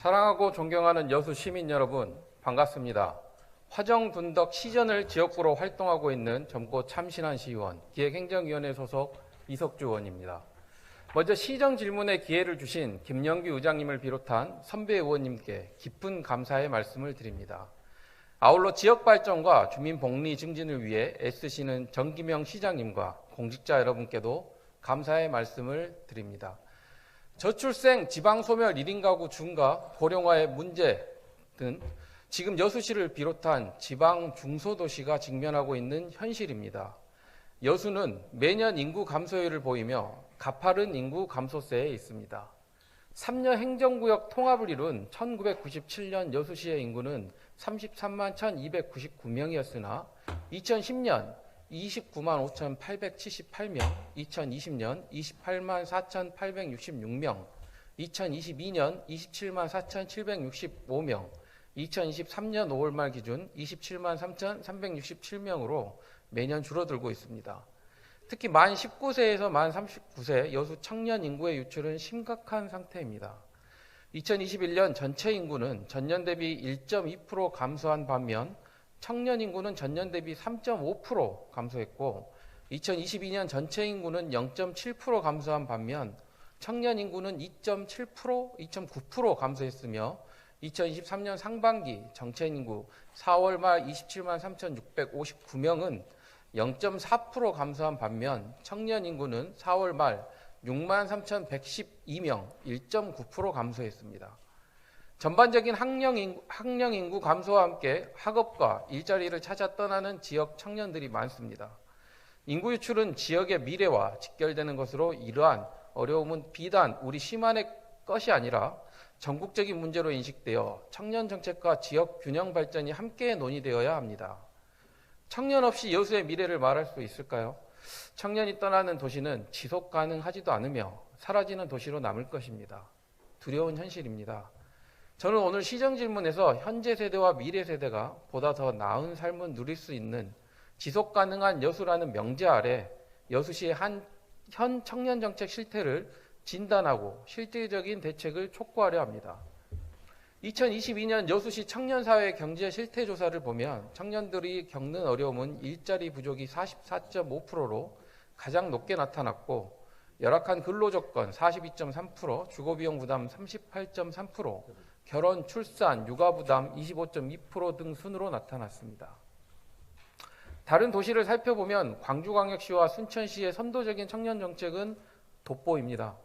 사랑하고 존경하는 여수 시민 여러분, 반갑습니다. 화정둔덕 시전을 지역구로 활동하고 있는 젊고 참신한 시의원, 기획행정위원회 소속 이석주 의원입니다. 먼저 시정 질문에 기회를 주신 김영규 의장님을 비롯한 선배 의원님께 깊은 감사의 말씀을 드립니다. 아울러 지역 발전과 주민 복리 증진을 위해 애쓰시는 정기명 시장님과 공직자 여러분께도 감사의 말씀을 드립니다. 저출생, 지방소멸 1인 가구 증가, 고령화의 문제 등 지금 여수시를 비롯한 지방 중소도시가 직면하고 있는 현실입니다. 여수는 매년 인구 감소율을 보이며 가파른 인구 감소세에 있습니다. 3년 행정구역 통합을 이룬 1997년 여수시의 인구는 33만 1299명이었으나 2010년 29만 5,878명, 2020년 28만 4,866명, 2022년 27만 4,765명, 2023년 5월 말 기준 27만 3,367명으로 매년 줄어들고 있습니다. 특히 만 19세에서 만 39세 여수 청년 인구의 유출은 심각한 상태입니다. 2021년 전체 인구는 전년 대비 1.2% 감소한 반면 청년 인구는 전년 대비 3.5% 감소했고 2022년 전체 인구는 0.7% 감소한 반면 청년 인구는 2.7%, 2.9% 감소했으며 2023년 상반기 전체 인구 4월 말 27만 3,659명은 0.4% 감소한 반면 청년 인구는 4월 말 6만 3,112명, 1.9% 감소했습니다. 전반적인 학령 인구 감소와 함께 학업과 일자리를 찾아 떠나는 지역 청년들이 많습니다. 인구 유출은 지역의 미래와 직결되는 것으로 이러한 어려움은 비단 우리 시만의 것이 아니라 전국적인 문제로 인식되어 청년 정책과 지역 균형 발전이 함께 논의되어야 합니다. 청년 없이 여수의 미래를 말할 수 있을까요? 청년이 떠나는 도시는 지속 가능하지도 않으며 사라지는 도시로 남을 것입니다. 두려운 현실입니다. 저는 오늘 시정 질문에서 현재 세대와 미래 세대가 보다 더 나은 삶을 누릴 수 있는 지속 가능한 여수라는 명제 아래 여수시의 현 청년 정책 실태를 진단하고 실질적인 대책을 촉구하려 합니다. 2022년 여수시 청년사회 경제 실태 조사를 보면 청년들이 겪는 어려움은 일자리 부족이 44.5%로 가장 높게 나타났고 열악한 근로조건 42.3%, 주거비용 부담 38.3%, 결혼, 출산, 육아부담 25.2% 등 순으로 나타났습니다. 다른 도시를 살펴보면 광주광역시와 순천시의 선도적인 청년 정책은 돋보입니다.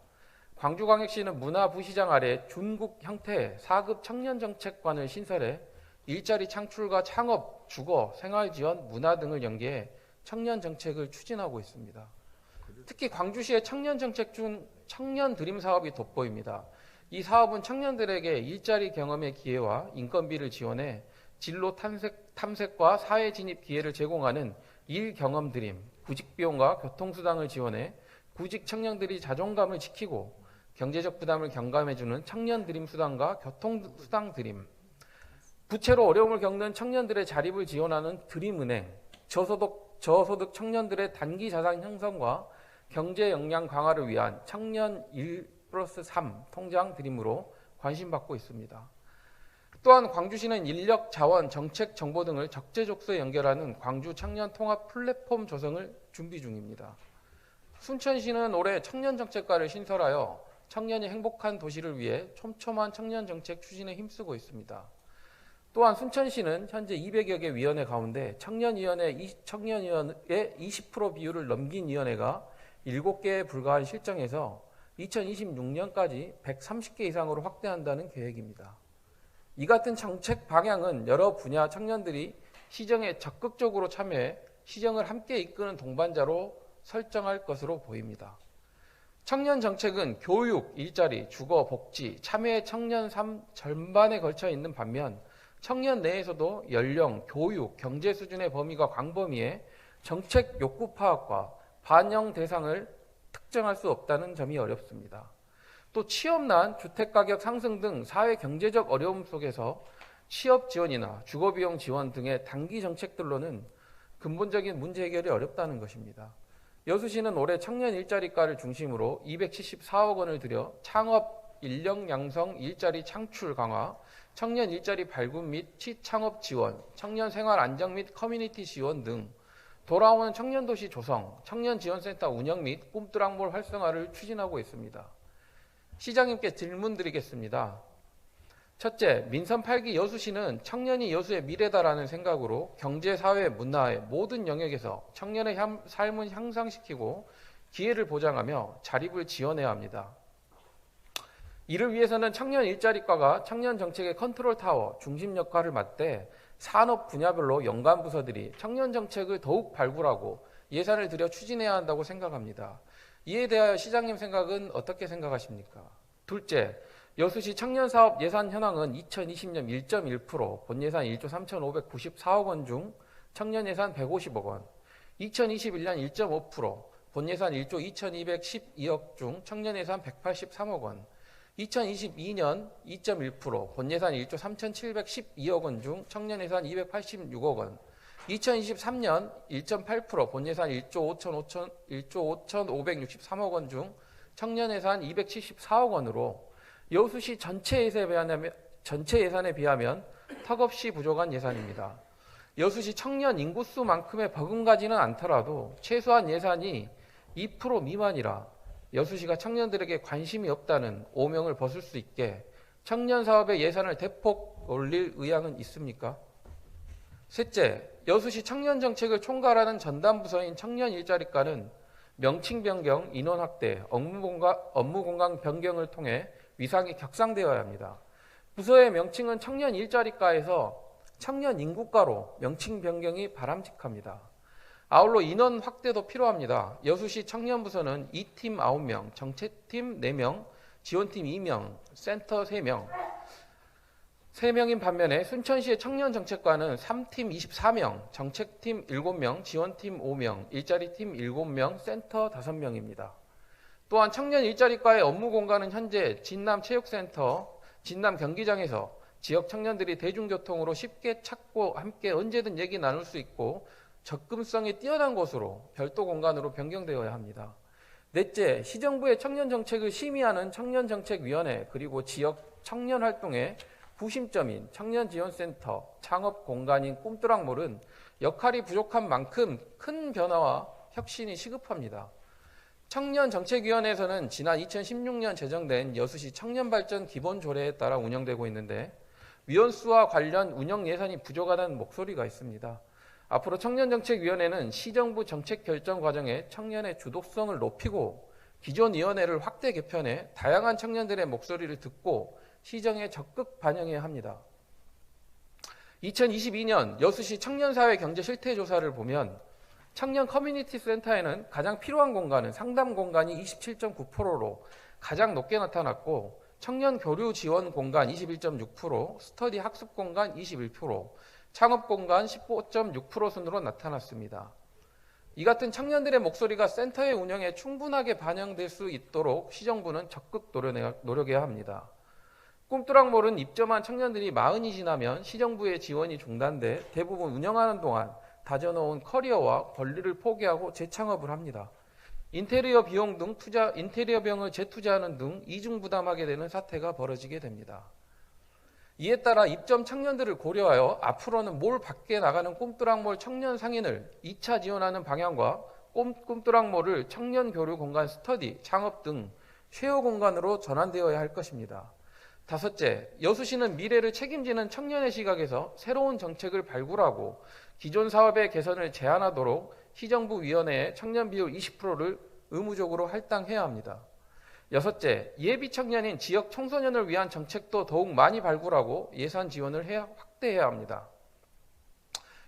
광주광역시는 문화부시장 아래 준국 형태의 4급 청년정책관을 신설해 일자리 창출과 창업, 주거, 생활지원, 문화 등을 연계해 청년정책을 추진하고 있습니다. 특히 광주시의 청년정책 중 청년 드림 사업이 돋보입니다. 이 사업은 청년들에게 일자리 경험의 기회와 인건비를 지원해 진로 탐색과 사회 진입 기회를 제공하는 일 경험 드림, 구직 비용과 교통수당을 지원해 구직 청년들이 자존감을 지키고 경제적 부담을 경감해주는 청년 드림 수당과 교통수당 드림, 부채로 어려움을 겪는 청년들의 자립을 지원하는 드림은행, 저소득 청년들의 단기 자산 형성과 경제 역량 강화를 위한 청년 1+3 통장 드림으로 관심받고 있습니다. 또한 광주시는 인력, 자원, 정책, 정보 등을 적재적소에 연결하는 광주 청년 통합 플랫폼 조성을 준비 중입니다. 순천시는 올해 청년정책과를 신설하여 청년이 행복한 도시를 위해 촘촘한 청년정책 추진에 힘쓰고 있습니다. 또한 순천시는 현재 200여 개 위원회 가운데 청년위원회 20% 비율을 넘긴 위원회가 7개에 불과한 실정에서 2026년까지 130개 이상으로 확대한다는 계획입니다. 이 같은 정책 방향은 여러 분야 청년들이 시정에 적극적으로 참여해 시정을 함께 이끄는 동반자로 설정할 것으로 보입니다. 청년 정책은 교육, 일자리, 주거, 복지, 참여의 청년 삶 전반에 걸쳐 있는 반면 청년 내에서도 연령, 교육, 경제 수준의 범위가 광범위해 정책 욕구 파악과 반영 대상을 특정할 수 없다는 점이 어렵습니다. 또 취업난, 주택가격 상승 등 사회 경제적 어려움 속에서 취업 지원이나 주거비용 지원 등의 단기 정책들로는 근본적인 문제 해결이 어렵다는 것입니다. 여수시는 올해 청년 일자리과를 중심으로 274억 원을 들여 창업, 인력 양성, 일자리 창출 강화, 청년 일자리 발굴 및 취창업 지원, 청년 생활 안정 및 커뮤니티 지원 등 돌아오는 청년도시 조성, 청년지원센터 운영 및 꿈뚜락몰 활성화를 추진하고 있습니다. 시장님께 질문 드리겠습니다. 첫째, 민선 8기 여수시는 청년이 여수의 미래다라는 생각으로 경제, 사회, 문화의 모든 영역에서 청년의 삶을 향상시키고 기회를 보장하며 자립을 지원해야 합니다. 이를 위해서는 청년 일자리과가 청년 정책의 컨트롤 타워, 중심 역할을 맡되 산업 분야별로 연관 부서들이 청년 정책을 더욱 발굴하고 예산을 들여 추진해야 한다고 생각합니다. 이에 대하여 시장님 생각은 어떻게 생각하십니까? 둘째, 여수시 청년사업 예산 현황은 2020년 1.1%, 본예산 1조 3,594억 원 중 청년예산 150억 원, 2021년 1.5%, 본예산 1조 2,212억 중 청년예산 183억 원, 2022년 2.1%, 본예산 1조 3,712억 원 중 청년예산 286억 원, 2023년 1.8%, 본예산 1조 5,563억 원 중 청년예산 274억 원으로 여수시 전체 예산에 비하면 턱없이 부족한 예산입니다. 여수시 청년 인구수만큼의 버금가지는 않더라도 최소한 예산이 2% 미만이라 여수시가 청년들에게 관심이 없다는 오명을 벗을 수 있게 청년 사업의 예산을 대폭 올릴 의향은 있습니까? 셋째, 여수시 청년 정책을 총괄하는 전담 부서인 청년 일자리과는 명칭 변경, 인원 확대, 업무 공간 변경을 통해 위상이 격상되어야 합니다. 부서의 명칭은 청년 일자리과에서 청년 인구과로 명칭 변경이 바람직합니다. 아울러 인원 확대도 필요합니다. 여수시 청년부서는 2팀 9명, 정책팀 4명, 지원팀 2명, 센터 3명, 3명인 반면에 순천시의 청년정책과는 3팀 24명, 정책팀 7명, 지원팀 5명, 일자리팀 7명, 센터 5명입니다. 또한 청년 일자리과의 업무 공간은 현재 진남체육센터, 진남 경기장에서 지역 청년들이 대중교통으로 쉽게 찾고 함께 언제든 얘기 나눌 수 있고 접근성이 뛰어난 곳으로 별도 공간으로 변경되어야 합니다. 넷째, 시정부의 청년정책을 심의하는 청년정책위원회 그리고 지역 청년활동의 구심점인 청년지원센터, 창업공간인 꿈뚜락몰은 역할이 부족한 만큼 큰 변화와 혁신이 시급합니다. 청년정책위원회에서는 지난 2016년 제정된 여수시 청년발전 기본조례에 따라 운영되고 있는데 위원수와 관련 운영 예산이 부족하다는 목소리가 있습니다. 앞으로 청년정책위원회는 시정부 정책 결정 과정에 청년의 주도성을 높이고 기존 위원회를 확대 개편해 다양한 청년들의 목소리를 듣고 시정에 적극 반영해야 합니다. 2022년 여수시 청년사회 경제 실태조사를 보면 청년 커뮤니티 센터에는 가장 필요한 공간은 상담 공간이 27.9%로 가장 높게 나타났고 청년 교류 지원 공간 21.6%, 스터디 학습 공간 21%, 창업 공간 15.6% 순으로 나타났습니다. 이 같은 청년들의 목소리가 센터의 운영에 충분하게 반영될 수 있도록 시정부는 적극 노력해야 합니다. 꿈뚜락몰은 입점한 청년들이 40이 지나면 시정부의 지원이 중단돼 대부분 운영하는 동안 다져놓은 커리어와 권리를 포기하고 재창업을 합니다. 인테리어 비용을 재투자하는 등 이중 부담하게 되는 사태가 벌어지게 됩니다. 이에 따라 입점 청년들을 고려하여 앞으로는 몰 밖에 나가는 꿈뚜락몰 청년 상인을 2차 지원하는 방향과 꿈뚜락몰을 청년 교류 공간 스터디, 창업 등 쉐어 공간으로 전환되어야 할 것입니다. 다섯째, 여수시는 미래를 책임지는 청년의 시각에서 새로운 정책을 발굴하고 기존 사업의 개선을 제한하도록 시정부위원회에 청년 비율 20%를 의무적으로 할당해야 합니다. 여섯째, 예비 청년인 지역 청소년을 위한 정책도 더욱 많이 발굴하고 예산 지원을 확대해야 합니다.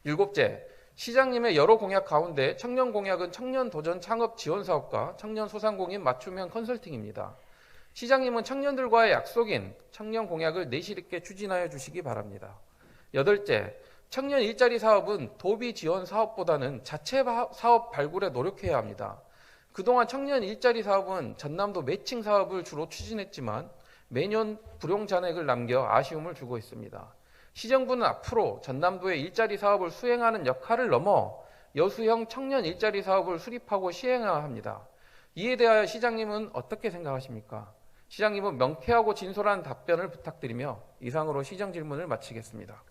일곱째, 시장님의 여러 공약 가운데 청년 공약은 청년 도전 창업 지원 사업과 청년 소상공인 맞춤형 컨설팅입니다. 시장님은 청년들과의 약속인 청년 공약을 내실 있게 추진하여 주시기 바랍니다. 여덟째, 청년 일자리 사업은 도비 지원 사업보다는 자체 사업 발굴에 노력해야 합니다. 그동안 청년 일자리 사업은 전남도 매칭 사업을 주로 추진했지만 매년 불용 잔액을 남겨 아쉬움을 주고 있습니다. 시정부는 앞으로 전남도의 일자리 사업을 수행하는 역할을 넘어 여수형 청년 일자리 사업을 수립하고 시행해야 합니다. 이에 대하여 시장님은 어떻게 생각하십니까? 시장님은 명쾌하고 진솔한 답변을 부탁드리며 이상으로 시정 질문을 마치겠습니다.